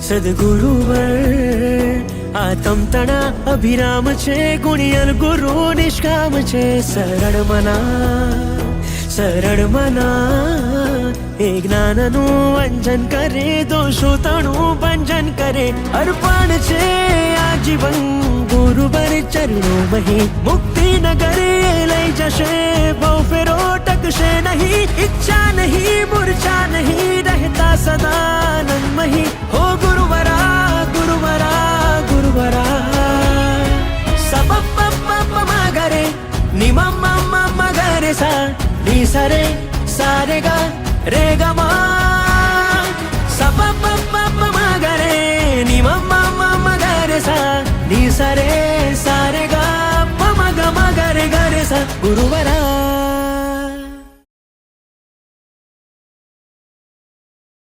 સદગુરુવર આતમ તણા અભિરામ છે, ગુણિયલ ગુરુ નિષ્કામ છે. સરળ મના એ જ્ઞાનનું વંજન કરે, દોષોતણું ભંજન કરે. અર્પણ છે આજીવન ગુરુવર ચરણો મહી, મુક્તિ નગરે લઈ જશે, બહુ ફેરો ટકશે નહીં. ઈચ્છા નહીં મૂર્છા નહીં, રહેતા સદાનંદમહી. હો ગુરુવરા ગુરુવરા ગુરુવરા. સપપપપમગરે નિમમમમગરે સા ની સરે સારે ગા રે ગમા. સપપપપમગરે નિમમમમગરે સા ની સરે સારે ગા પમગમગરે ગરે સા. ગુરુવરા